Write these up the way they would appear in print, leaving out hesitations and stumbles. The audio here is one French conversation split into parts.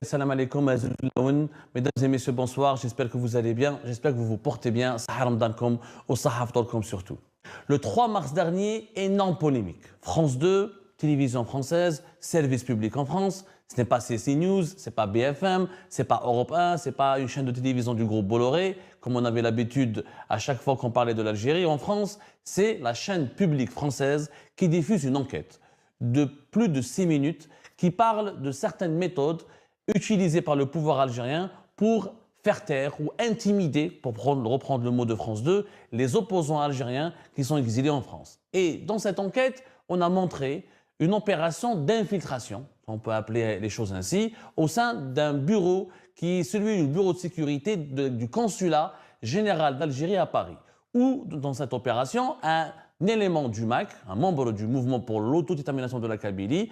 Salam alaikum, mesdames et messieurs, bonsoir. J'espère que vous allez bien. J'espère que vous vous portez bien. Sahar Ramadankom ou Sahaf Tolkom surtout. Le 3 mars dernier, énorme polémique. France 2, télévision française, service public en France. Ce n'est pas CC News, ce n'est pas BFM, ce n'est pas Europe 1, ce n'est pas une chaîne de télévision du groupe Bolloré, comme on avait l'habitude à chaque fois qu'on parlait de l'Algérie en France. C'est la chaîne publique française qui diffuse une enquête de plus de 6 minutes qui parle de certaines méthodes utilisées par le pouvoir algérien pour faire taire ou intimider, pour reprendre le mot de France 2, les opposants algériens qui sont exilés en France. Et dans cette enquête, on a montré une opération d'infiltration, on peut appeler les choses ainsi, au sein d'un bureau qui est celui du bureau de sécurité du consulat général d'Algérie à Paris, où dans cette opération, un élément du MAC, un membre du mouvement pour l'autodétermination de la Kabylie,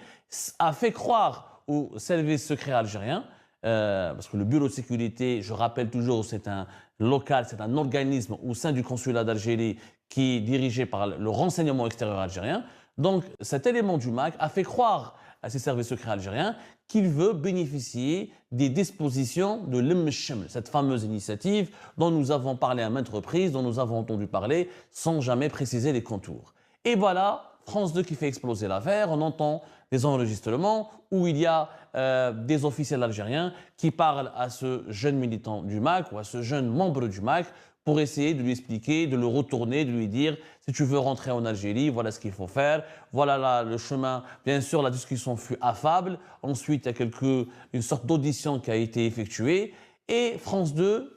a fait croire au service secret algérien, parce que le bureau de sécurité, je rappelle toujours, c'est un local, c'est un organisme au sein du consulat d'Algérie qui est dirigé par le renseignement extérieur algérien. Donc cet élément du MAC a fait croire à ces services secrets algériens qu'il veut bénéficier des dispositions de l'Umm-Sheml, cette fameuse initiative dont nous avons parlé à maintes reprises, dont nous avons entendu parler sans jamais préciser les contours. Et voilà, France 2 qui fait exploser l'affaire, on entend des enregistrements où il y a des officiels algériens qui parlent à ce jeune militant du MAC ou à ce jeune membre du MAC pour essayer de lui expliquer, de le retourner, de lui dire si tu veux rentrer en Algérie, voilà ce qu'il faut faire, voilà là, le chemin. Bien sûr, la discussion fut affable. Ensuite, il y a une sorte d'audition qui a été effectuée. Et France 2,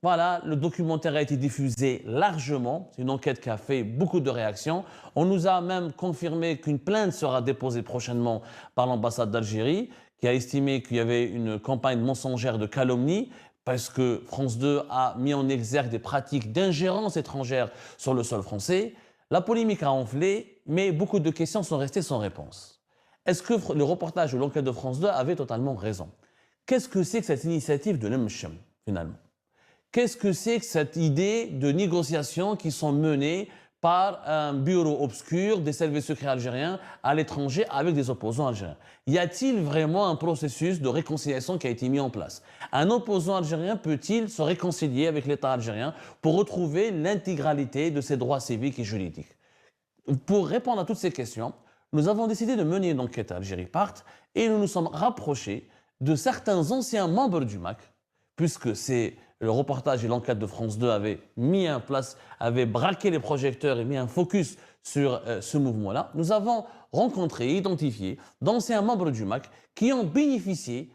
voilà, le documentaire a été diffusé largement. C'est une enquête qui a fait beaucoup de réactions. On nous a même confirmé qu'une plainte sera déposée prochainement par l'ambassade d'Algérie, qui a estimé qu'il y avait une campagne mensongère de calomnie, parce que France 2 a mis en exergue des pratiques d'ingérence étrangère sur le sol français. La polémique a enflé, mais beaucoup de questions sont restées sans réponse. Est-ce que le reportage de l'enquête de France 2 avait totalement raison? Qu'est-ce que c'est que cette initiative de l'Umm-Sheml, finalement? Qu'est-ce que c'est que cette idée de négociations qui sont menées par un bureau obscur des services secrets algériens à l'étranger avec des opposants algériens? Y a-t-il vraiment un processus de réconciliation qui a été mis en place? Un opposant algérien peut-il se réconcilier avec l'État algérien pour retrouver l'intégralité de ses droits civiques et juridiques? Pour répondre à toutes ces questions, nous avons décidé de mener une enquête à Algérie Part et nous nous sommes rapprochés de certains anciens membres du MAC, puisque c'est le reportage et l'enquête de France 2 avaient mis en place, avaient braqué les projecteurs et mis un focus sur ce mouvement-là. Nous avons rencontré, identifié d'anciens membres du MAC qui ont bénéficié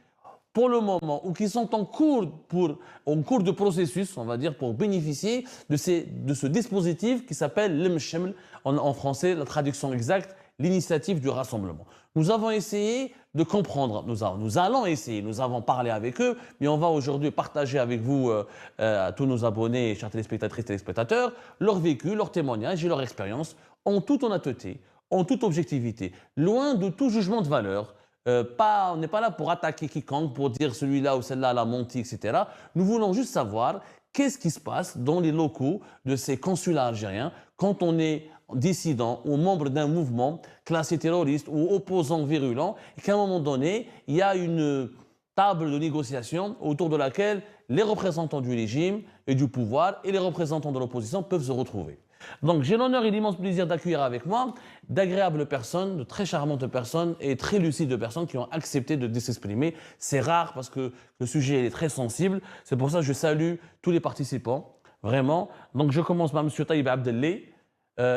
pour le moment ou qui sont en cours de processus, on va dire, pour bénéficier de ce dispositif qui s'appelle l'Umm-Sheml, en français, la traduction exacte, l'initiative du rassemblement. Nous avons essayé de comprendre, nous allons essayer, nous avons parlé avec eux, mais on va aujourd'hui partager avec vous, à tous nos abonnés, chers téléspectatrices et téléspectateurs, leur vécu, leur témoignage et leur expérience en toute honnêteté, en toute objectivité, loin de tout jugement de valeur. On n'est pas là pour attaquer quiconque, pour dire celui-là ou celle-là l'a menti, etc. Nous voulons juste savoir qu'est-ce qui se passe dans les locaux de ces consulats algériens quand on est dissident ou membre d'un mouvement classé terroriste ou opposant virulent et qu'à un moment donné, il y a une table de négociation autour de laquelle les représentants du régime et du pouvoir et les représentants de l'opposition peuvent se retrouver. Donc j'ai l'honneur et l'immense plaisir d'accueillir avec moi d'agréables personnes, de très charmantes personnes et très lucides personnes qui ont accepté de s'exprimer. C'est rare parce que le sujet est très sensible. C'est pour ça que je salue tous les participants, vraiment. Donc je commence par M. Taïb Abdelli,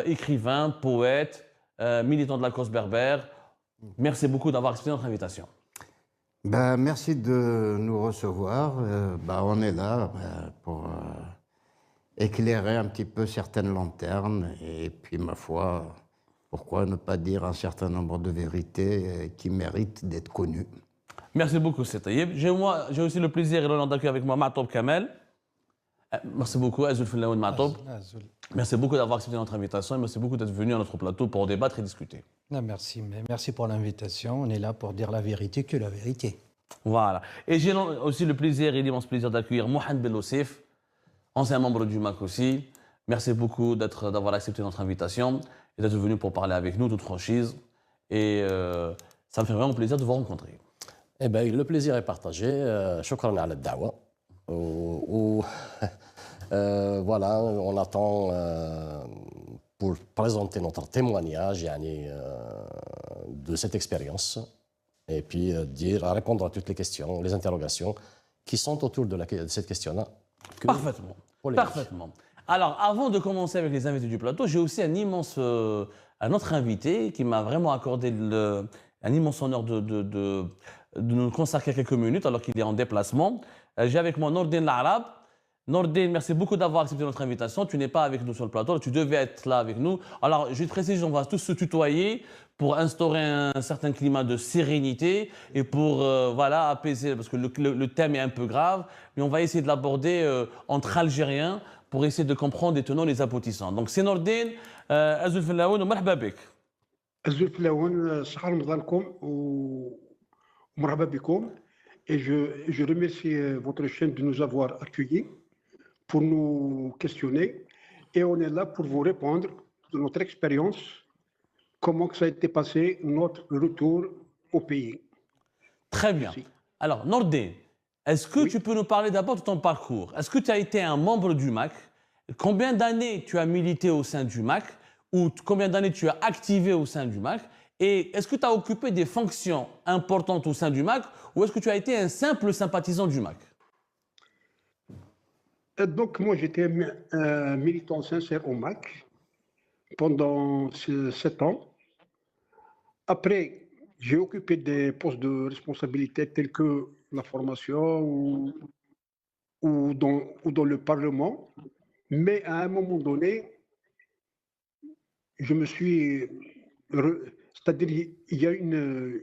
écrivain, poète, militant de la cause berbère. Merci beaucoup d'avoir accepté notre invitation. Merci de nous recevoir. On est là pour éclairer un petit peu certaines lanternes et puis, ma foi, pourquoi ne pas dire un certain nombre de vérités qui méritent d'être connues. Merci beaucoup, c'est Taïb. J'ai aussi le plaisir et l'honneur d'accueillir avec moi Matob Kamel. Merci beaucoup, Azul Filaoun Matob. Merci beaucoup d'avoir accepté notre invitation et merci beaucoup d'être venu à notre plateau pour débattre et discuter. Merci pour l'invitation. On est là pour dire la vérité que la vérité. Voilà. Et j'ai aussi le plaisir et l'immense plaisir d'accueillir Mohamed Bellossif, ancien membre du MAC aussi. Merci beaucoup d'avoir accepté notre invitation et d'être venu pour parler avec nous, toute franchise. Et ça me fait vraiment plaisir de vous rencontrer. Eh bien, le plaisir est partagé. Shukran ala dawa. Voilà, on attend pour présenter notre témoignage de cette expérience et puis répondre à toutes les questions, les interrogations qui sont autour de cette question-là. Parfaitement. Parfaitement. Alors, avant de commencer avec les invités du plateau, j'ai aussi un autre invité qui m'a vraiment accordé un immense honneur de nous consacrer quelques minutes alors qu'il est en déplacement. J'ai avec moi Nordine L'Arab. Nordine, merci beaucoup d'avoir accepté notre invitation. Tu n'es pas avec nous sur le plateau, tu devais être là avec nous. Alors, je te précise, on va tous se tutoyer pour instaurer un certain climat de sérénité et pour voilà, apaiser, parce que le thème est un peu grave, mais on va essayer de l'aborder entre Algériens pour essayer de comprendre les tenants et les aboutissants. Donc, c'est Nordine, Azul Filaoun, marhaba bik. Azul Filaoun, صحة رمضانكم ومرحبا بكم. Et je remercie votre chaîne de nous avoir accueillis pour nous questionner. Et on est là pour vous répondre de notre expérience, comment ça a été passé, notre retour au pays. Très bien. Merci. Alors, Nordine, est-ce que tu peux nous parler d'abord de ton parcours? Est-ce que tu as été un membre du MAC? Combien d'années tu as milité au sein du MAC? Ou combien d'années tu as activé au sein du MAC? Et est-ce que tu as occupé des fonctions importantes au sein du MAC ou est-ce que tu as été un simple sympathisant du MAC? Donc, moi, j'étais un militant sincère au MAC pendant 7 ans. Après, j'ai occupé des postes de responsabilité tels que la formation ou dans le Parlement. Mais à un moment donné, je me suis... C'est-à-dire, il y a une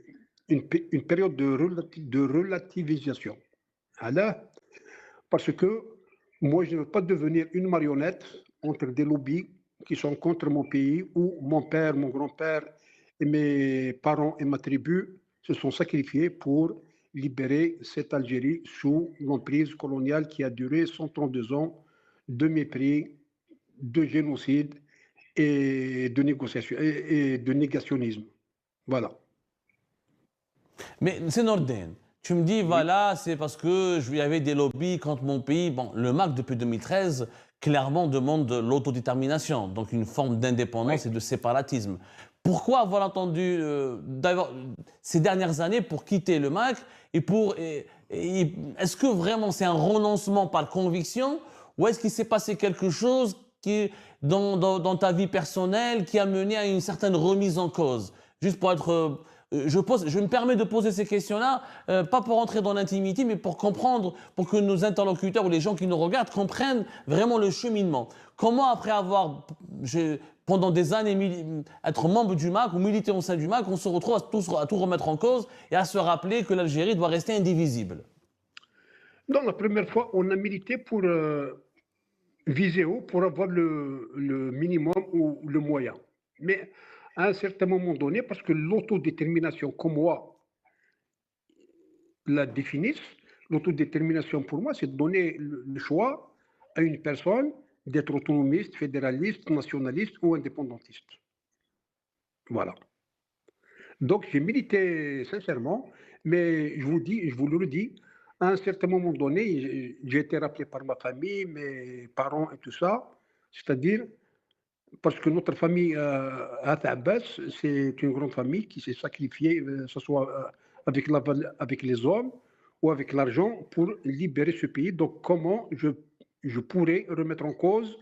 période de relativisation. Alors, parce que moi, je ne veux pas devenir une marionnette entre des lobbies qui sont contre mon pays, où mon père, mon grand-père et mes parents et ma tribu se sont sacrifiés pour libérer cette Algérie sous l'emprise coloniale qui a duré 132 ans de mépris, de génocide et de négociation et de négationnisme. Voilà. Mais c'est Nordine. Tu me dis, voilà, c'est parce que il y avait des lobbies contre mon pays. Bon, le MAC, depuis 2013, clairement demande l'autodétermination, donc une forme d'indépendance et de séparatisme. Pourquoi avoir attendu ces dernières années pour quitter le MAC est-ce que vraiment c'est un renoncement par conviction ou est-ce qu'il s'est passé quelque chose dans ta vie personnelle qui a mené à une certaine remise en cause? Juste pour être... je me permets de poser ces questions-là, pas pour entrer dans l'intimité, mais pour comprendre, pour que nos interlocuteurs ou les gens qui nous regardent comprennent vraiment le cheminement. Comment, après avoir, pendant des années, être membre du MAC ou militer au sein du MAC, on se retrouve à tout remettre en cause et à se rappeler que l'Algérie doit rester indivisible? Non, la première fois, on a milité pour viser haut, pour avoir le minimum ou le moyen. Mais à un certain moment donné, parce que l'autodétermination, comme moi la définisse, l'autodétermination pour moi, c'est de donner le choix à une personne d'être autonomiste, fédéraliste, nationaliste ou indépendantiste. Voilà. Donc j'ai milité sincèrement, mais je vous le redis, à un certain moment donné, j'ai été rappelé par ma famille, mes parents et tout ça, c'est-à-dire parce que notre famille à Abbas, c'est une grande famille qui s'est sacrifiée, que ce soit avec les hommes ou avec l'argent, pour libérer ce pays. Donc comment je pourrais remettre en cause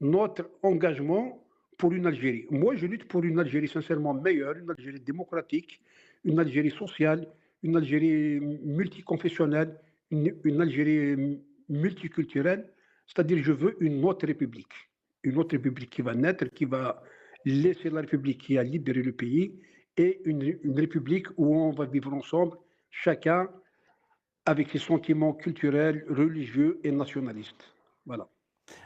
notre engagement pour une Algérie? Moi, je lutte pour une Algérie sincèrement meilleure, une Algérie démocratique, une Algérie sociale, une Algérie multiconfessionnelle, une Algérie multiculturelle. C'est-à-dire, je veux une autre république. Une autre république qui va naître, qui va laisser la république qui a libéré le pays, et une république où on va vivre ensemble, chacun avec ses sentiments culturels, religieux et nationalistes. Voilà.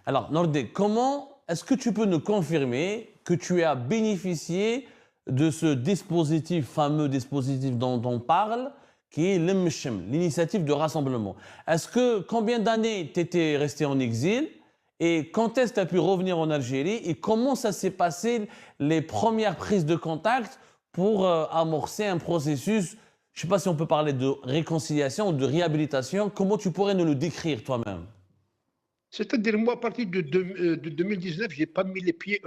Alors, Nordé, comment est-ce que tu peux nous confirmer que tu as bénéficié de ce dispositif, fameux dispositif dont on parle, qui est l'Mchem, l'initiative de rassemblement? Combien d'années tu étais resté en exil et quand est-ce que tu as pu revenir en Algérie et comment ça s'est passé les premières prises de contact pour amorcer un processus, Je ne sais pas si on peut parler de réconciliation ou de réhabilitation. Comment tu pourrais nous le décrire toi-même? C'est-à-dire, moi, à partir de 2019, je n'ai pas mis les pieds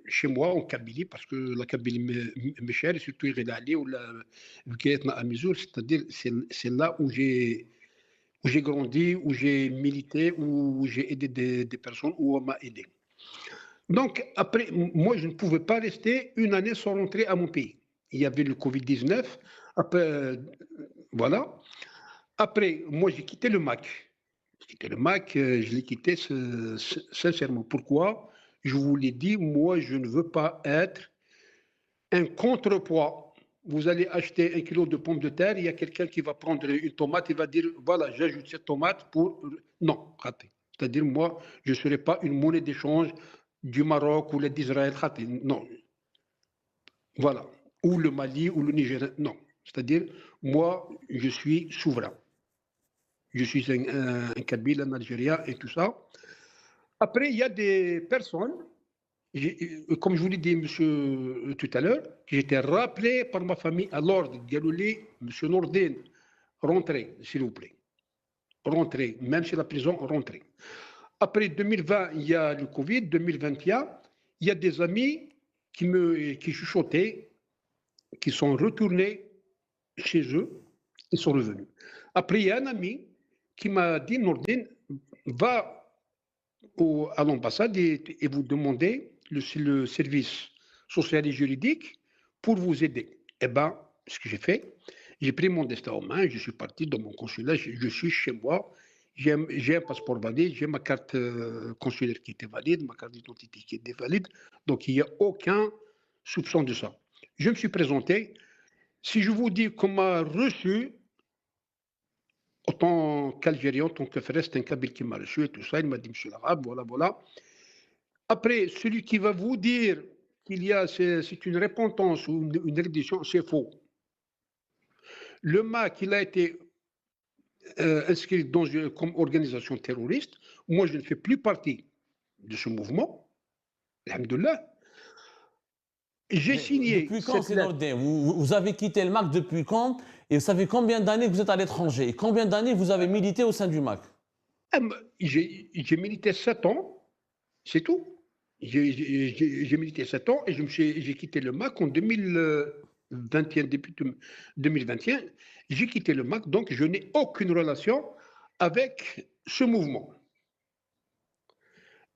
chez moi, en Kabylie, parce que la Kabylie m'est chère, et surtout Irélali ou la Vkayetna à Mizoul, c'est-à-dire, c'est là où j'ai grandi, où j'ai milité, où j'ai aidé des personnes, où on m'a aidé. Donc, après, moi, je ne pouvais pas rester une année sans rentrer à mon pays. Il y avait le Covid-19. Après, voilà. Après, moi, j'ai quitté le MAC. J'ai quitté le MAC, je l'ai quitté sincèrement. Pourquoi? Je vous l'ai dit, moi, je ne veux pas être un contrepoids. Vous allez acheter 1 kilo de pommes de terre, il y a quelqu'un qui va prendre une tomate, il va dire, voilà, j'ajoute cette tomate pour... Non, raté. C'est-à-dire, moi, je ne serai pas une monnaie d'échange du Maroc ou d'Israël. Non. Voilà. Ou le Mali ou le Niger. Non. C'est-à-dire, moi, je suis souverain. Je suis un Kabyle, un Algérien et tout ça. Après, il y a des personnes, comme je vous l'ai dit, monsieur, tout à l'heure, j'ai été rappelé par ma famille à l'ordre. Dialouli, monsieur Nordin, rentrez, s'il vous plaît. Rentrez, même si la prison, rentrez. Après 2020, il y a le Covid. 2021, il y a des amis qui chuchotaient, qui sont retournés chez eux, ils sont revenus. Après, il y a un ami qui m'a dit, Nordin, va à l'ambassade et vous demandez le service social et juridique pour vous aider. Eh bien, ce que j'ai fait, j'ai pris mon destin en main, je suis parti dans mon consulat, je suis chez moi, j'ai un passeport valide, j'ai ma carte consulaire qui était valide, ma carte d'identité qui était valide, donc il n'y a aucun soupçon de ça. Je me suis présenté. Si je vous dis qu'on m'a reçu, en tant qu'Algérien, en tant que frère, c'est un Kabyle qui m'a reçu et tout ça, il m'a dit, monsieur l'Arabe, voilà, voilà. Après, celui qui va vous dire qu'il y a, c'est une repentance ou une reddition, c'est faux. Le MAC, il a été inscrit comme organisation terroriste. Moi, je ne fais plus partie de ce mouvement. Alhamdoulilah. J'ai signé. Depuis quand, Nordin, vous avez quitté le MAC depuis quand? Et vous savez combien d'années que vous êtes à l'étranger? Et combien d'années vous avez milité au sein du MAC? J'ai milité 7 ans, c'est tout. J'ai milité 7 ans et j'ai quitté le MAC en 2021, début 2021. J'ai quitté le MAC, donc je n'ai aucune relation avec ce mouvement.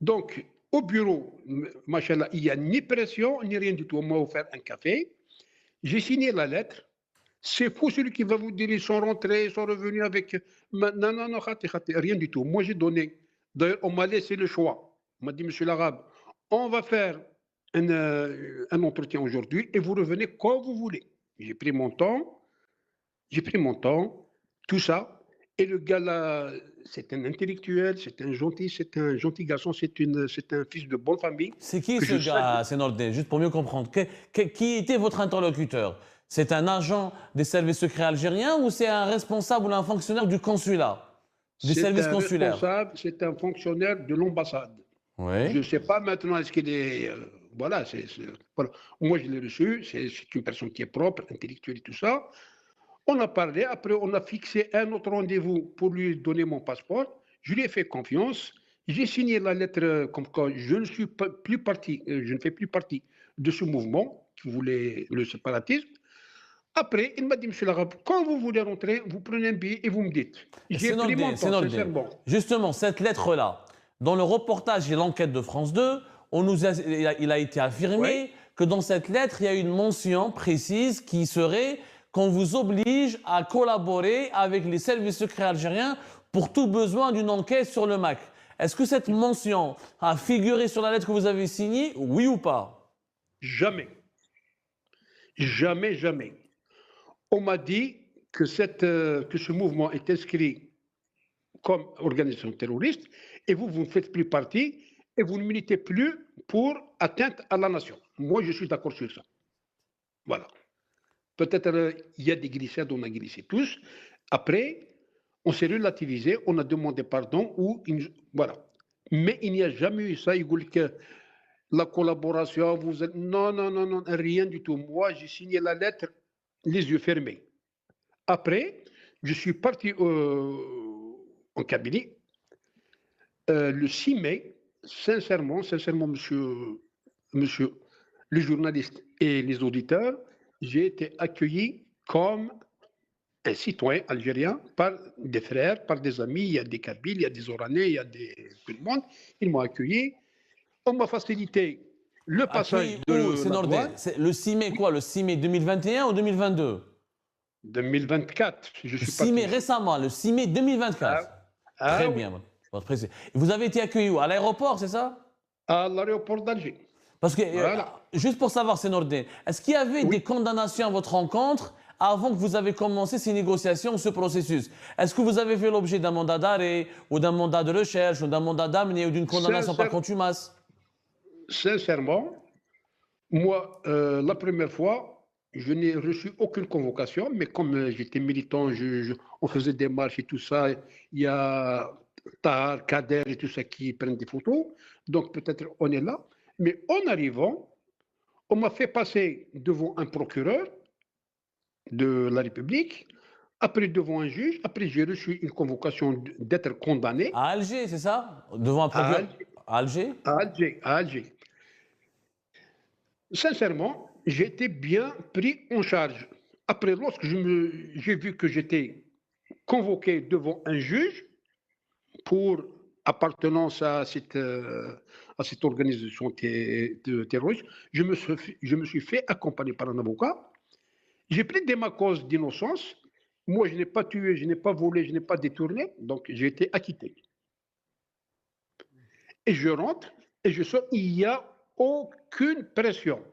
Donc, au bureau, machallah, il n'y a ni pression, ni rien du tout. On m'a offert un café. J'ai signé la lettre. C'est fou celui qui va vous dire ils sont rentrés, ils sont revenus avec... Non, non, non, rien du tout. Moi, j'ai donné. D'ailleurs, on m'a laissé le choix. On m'a dit, monsieur l'Arabe, on va faire un entretien aujourd'hui et vous revenez quand vous voulez. J'ai pris mon temps, tout ça. Et le gars là, c'est un intellectuel, c'est un gentil garçon, c'est un fils de bonne famille. C'est qui ce gars, Nordin, juste pour mieux comprendre? Qui était votre interlocuteur? C'est un agent des services secrets algériens ou c'est un responsable ou un fonctionnaire du consulat? Des services consulaires? C'est un fonctionnaire de l'ambassade. Oui. Je ne sais pas maintenant, est-ce qu'il est... voilà, voilà. Moi, je l'ai reçu, c'est une personne qui est propre, intellectuelle et tout ça. On a parlé, après on a fixé un autre rendez-vous pour lui donner mon passeport. Je lui ai fait confiance. J'ai signé la lettre comme quoi je ne suis plus parti, je ne fais plus partie de ce mouvement qui voulait le séparatisme. Après, il m'a dit, monsieur l'Arabe, quand vous voulez rentrer, vous prenez un billet et vous me dites. J'ai pris mon temps, sincèrement. Justement, cette lettre-là, dans le reportage et l'enquête de France 2, il a été affirmé que dans cette lettre, il y a une mention précise qui serait qu'on vous oblige à collaborer avec les services secrets algériens pour tout besoin d'une enquête sur le MAC. Est-ce que cette mention a figuré sur la lettre que vous avez signée, oui ou pas? Jamais. Jamais, jamais. On m'a dit que ce mouvement est inscrit comme organisation terroriste et vous ne faites plus partie et vous ne militez plus pour atteinte à la nation. Moi, je suis d'accord sur ça. Voilà. Peut-être il y a des glissades, on a glissé tous. Après, on s'est relativisé, on a demandé pardon, voilà. Mais il n'y a jamais eu ça. Il dit que la collaboration, non, non, non, non, rien du tout. Moi, j'ai signé la lettre les yeux fermés. Après, je suis parti en Kabylie le 6 mai. Sincèrement, monsieur les journalistes et les auditeurs, j'ai été accueilli comme un citoyen algérien par des frères, par des amis. Il y a des Kabyles, il y a des Oranais, il y a tout le monde. Ils m'ont accueilli. On m'a facilité le passage de C'est la Nordé. douane. Le 6 mai quoi? Le 6 mai 2021 ou 2022? 2024, je Le suis 6 mai parti. récemment, le 6 mai 2024. Très oui. bien. Votre précis. Vous avez été accueilli où? À l'aéroport, c'est ça? À l'aéroport d'Alger. Parce que, Voilà. juste pour savoir, c'est Nordé, est-ce qu'il y avait des condamnations à votre rencontre avant que vous avez commencé ces négociations, ce processus? Est-ce que vous avez fait l'objet d'un mandat d'arrêt, ou d'un mandat de recherche, ou d'un mandat d'amener, ou d'une condamnation par contumace? Sincèrement, moi, la première fois, je n'ai reçu aucune convocation, mais comme j'étais militant, on faisait des marches et tout ça, il y a Tahar, Kader et tout ça qui prennent des photos, donc peut-être on est là. Mais en arrivant, on m'a fait passer devant un procureur de la République, après devant un juge, après j'ai reçu une convocation d'être condamné À Alger, c'est ça? Devant un procureur? À Alger? à Alger. Sincèrement, j'ai été bien pris en charge. Après, lorsque j'ai vu que j'étais convoqué devant un juge pour appartenance à cette organisation terroriste, je me suis fait accompagner par un avocat. J'ai plaidé ma cause d'innocence. Moi, je n'ai pas tué, je n'ai pas volé, je n'ai pas détourné, donc j'ai été acquitté. Et je rentre et je sors, il n'y a aucune pression.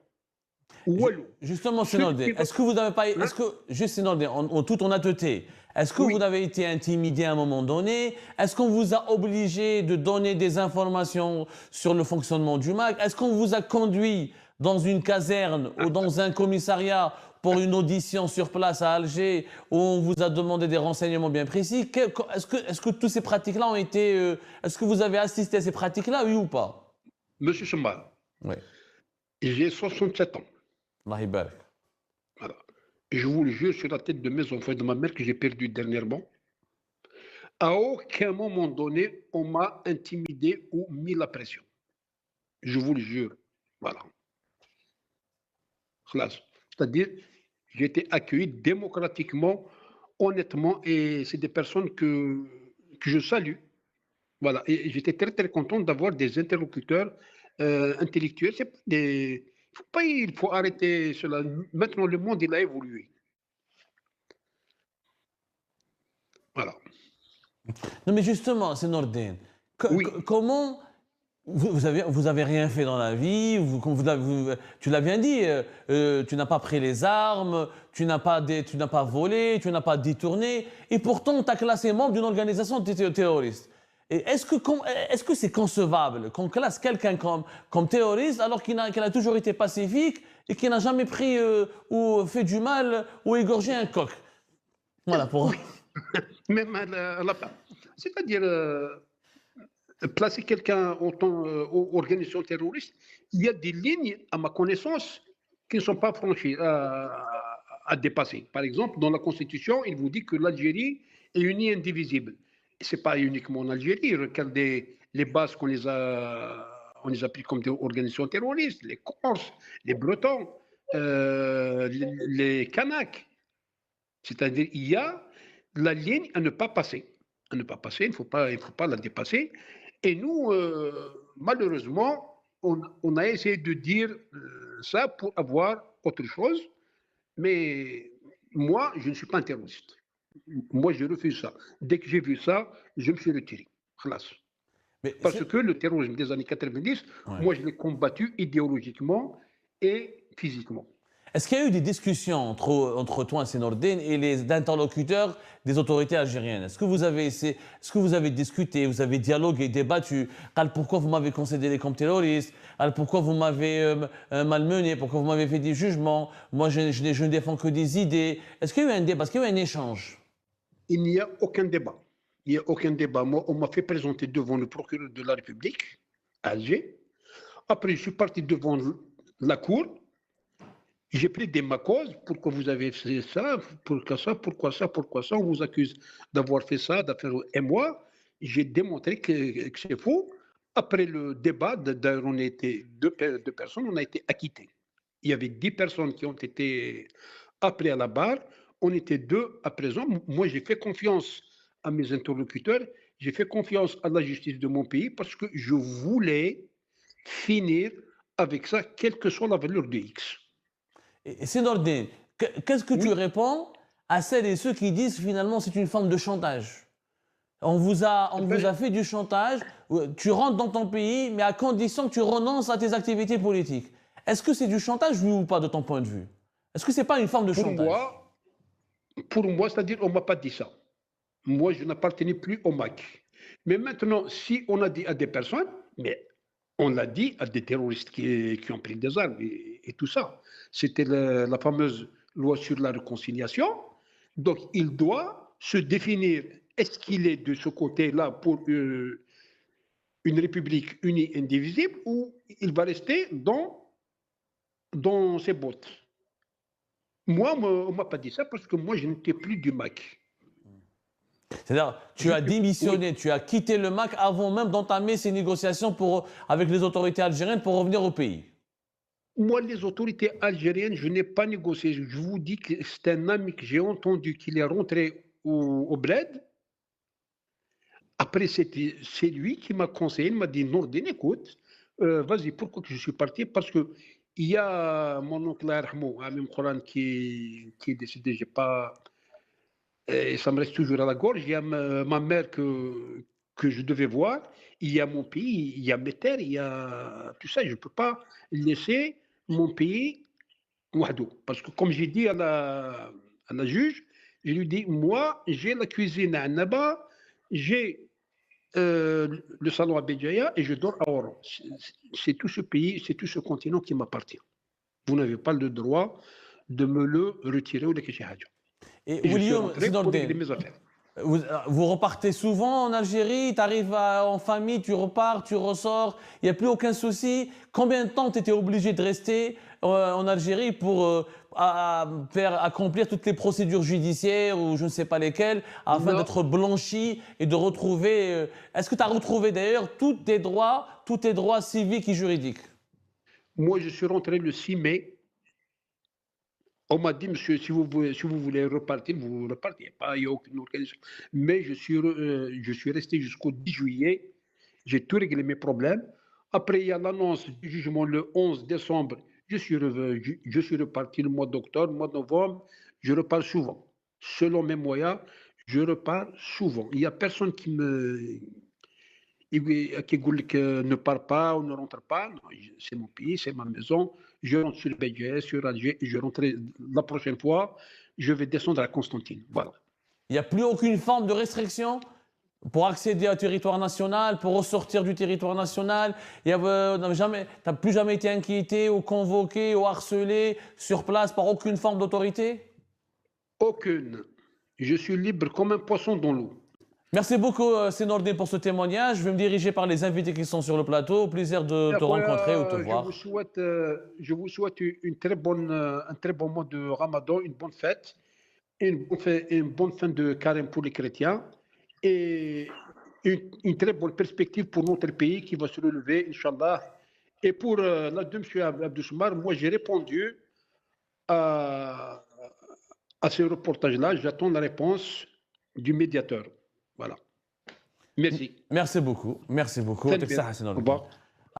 Justement, Sénordé, est-ce que vous n'avez pas, est-ce que, juste Sénordé, en toute honnêteté, est-ce que vous avez été intimidé à un moment donné? Est-ce qu'on vous a obligé de donner des informations sur le fonctionnement du MAC? Est-ce qu'on vous a conduit dans une caserne ou dans un commissariat pour une audition sur place à Alger où on vous a demandé des renseignements bien précis? Est-ce que toutes ces pratiques-là ont été, est-ce que vous avez assisté à ces pratiques-là, oui ou pas? Monsieur Chemba, Oui. j'ai 67 ans. Allah yabarak. Voilà. Je vous le jure sur la tête de mes enfants et de ma mère que j'ai perdu dernièrement. À aucun moment donné, on m'a intimidé ou mis la pression. Je vous le jure. Voilà. C'est-à-dire, j'ai été accueilli démocratiquement, honnêtement, et c'est des personnes que je salue. Voilà. Et j'étais très, très content d'avoir des interlocuteurs intellectuels. C'est pas des... Il faut arrêter cela. Maintenant, le monde, il a évolué. Voilà. Non, mais justement, c'est Nordin. Comment vous avez rien fait dans la vie, tu l'as bien dit, tu n'as pas pris les armes, tu n'as pas volé, tu n'as pas détourné, et pourtant on t'a classé membre d'une organisation terroriste. Est-ce que c'est concevable qu'on classe quelqu'un comme terroriste alors qu'il a toujours été pacifique et qu'il n'a jamais pris ou fait du mal ou égorgé un coq? Voilà pour. Même à la fin. C'est-à-dire, placer quelqu'un en tant qu'organisation terroriste, il y a des lignes, à ma connaissance, qui ne sont pas franchies à dépasser. Par exemple, dans la Constitution, il vous dit que l'Algérie est unie et indivisible. Ce n'est pas uniquement en Algérie. Regardez les bases qu'on les a pris comme des organisations terroristes, les Corses, les Bretons, les Kanaks. C'est-à-dire, il y a la ligne à ne pas passer. À ne pas passer, il ne faut pas la dépasser. Et nous, malheureusement, on a essayé de dire ça pour avoir autre chose. Mais moi, je ne suis pas un terroriste. Moi, je refuse ça. Dès que j'ai vu ça, je me suis retiré. Parce que le terrorisme des années 90, moi, je l'ai combattu idéologiquement et physiquement. Est-ce qu'il y a eu des discussions entre toi, Sénordine, et les interlocuteurs des autorités algériennes? Est-ce que vous avez discuté, vous avez dialogué, débattu? Pourquoi vous m'avez considéré comme terroriste? Pourquoi vous m'avez malmené? Pourquoi vous m'avez fait des jugements? Moi, je ne défends que des idées. Est-ce qu'il y a eu un débat? Est-ce qu'il y a eu un échange? Il n'y a aucun débat. Il n'y a aucun débat. Moi, on m'a fait présenter devant le procureur de la République, à Alger. Après, je suis parti devant la cour. J'ai plaidé ma cause, pourquoi vous avez fait ça, pourquoi ça, on vous accuse d'avoir fait ça, d'affaire. Et moi, j'ai démontré que c'est faux. Après le débat, on était deux personnes, on a été acquittés. Il y avait 10 personnes qui ont été appelées à la barre, on était 2 à présent. Moi, j'ai fait confiance à mes interlocuteurs, j'ai fait confiance à la justice de mon pays parce que je voulais finir avec ça, quelle que soit la valeur de X. Et Sénordine, qu'est-ce que tu Oui. réponds à celles et ceux qui disent finalement c'est une forme de chantage? On vous a fait du chantage, tu rentres dans ton pays, mais à condition que tu renonces à tes activités politiques. Est-ce que c'est du chantage, oui ou pas, de ton point de vue? Est-ce que c'est pas une forme de Pour chantage? moi, c'est-à-dire, on ne m'a pas dit ça. Moi, je n'appartenais plus au MAC. Mais maintenant, si on a dit à des personnes, mais on l'a dit à des terroristes qui ont pris des armes et tout ça. C'était la fameuse loi sur la réconciliation. Donc, il doit se définir, est-ce qu'il est de ce côté-là pour une république unie et indivisible ou il va rester dans ses bottes. Moi, on ne m'a pas dit ça parce que moi, je n'étais plus du MAC. C'est-à-dire, tu as démissionné, tu as quitté le MAC avant même d'entamer ces négociations avec les autorités algériennes pour revenir au pays. Moi, les autorités algériennes, je n'ai pas négocié. Je vous dis que c'est un ami que j'ai entendu qu'il est rentré au bled. Après, c'est lui qui m'a conseillé. Il m'a dit, Nourdine, écoute, vas-y, pourquoi que je suis parti? Parce que il y a mon oncle Rahmou, Amim Khoran, qui est décédé. J'ai pas, et ça me reste toujours à la gorge. Il y a ma mère que je devais voir. Il y a mon pays, il y a mes terres, il y a tout ça. Je ne peux pas laisser mon pays wahdo. Parce que comme j'ai dit à la juge, je lui dis, moi, j'ai la cuisine à Annaba, j'ai le salon à Béjaïa et je dors à Oran. C'est tout ce pays, c'est tout ce continent qui m'appartient. Vous n'avez pas le droit de me le retirer ou de quelque chose. Et Et je suis William rentré pour régler Sénordine, mes affaires. vous repartez souvent en Algérie, tu arrives en famille, tu repars, tu ressors, il n'y a plus aucun souci. Combien de temps tu étais obligé de rester en Algérie pour faire accomplir toutes les procédures judiciaires ou je ne sais pas lesquelles, afin Non. d'être blanchi et de retrouver... Est-ce que tu as retrouvé d'ailleurs tous tes droits civiques et juridiques? Moi, je suis rentré le 6 mai. On m'a dit, monsieur, si vous voulez repartir, vous repartez. Il n'y a aucune organisation. Mais je suis resté jusqu'au 10 juillet. J'ai tout réglé mes problèmes. Après, il y a l'annonce du jugement le 11 décembre. Je suis reparti le mois d'octobre, le mois de novembre. Je repars souvent. Selon mes moyens, je repars souvent. Il n'y a personne qui dit que ne part pas ou ne rentre pas. Non, c'est mon pays, c'est ma maison. Je rentre sur BGS, sur Alger, et je rentrerai la prochaine fois. Je vais descendre à Constantine. Voilà. Il n'y a plus aucune forme de restriction pour accéder au territoire national, pour ressortir du territoire national. Tu n'as plus jamais été inquiété ou convoqué ou harcelé sur place par aucune forme d'autorité? Aucune. Je suis libre comme un poisson dans l'eau. Merci beaucoup, Sénordine, pour ce témoignage. Je vais me diriger par les invités qui sont sur le plateau. Au plaisir de te rencontrer ou te voir. Je vous souhaite un très bon mois de Ramadan, une bonne fête, une bonne fin de carême pour les chrétiens et une très bonne perspective pour notre pays qui va se relever, Inch'Allah. Et pour la de M. Abdou Soumar, moi j'ai répondu à ce reportage-là. J'attends la réponse du médiateur. Voilà. Merci. Merci beaucoup. Merci beaucoup. Très bien. Au revoir.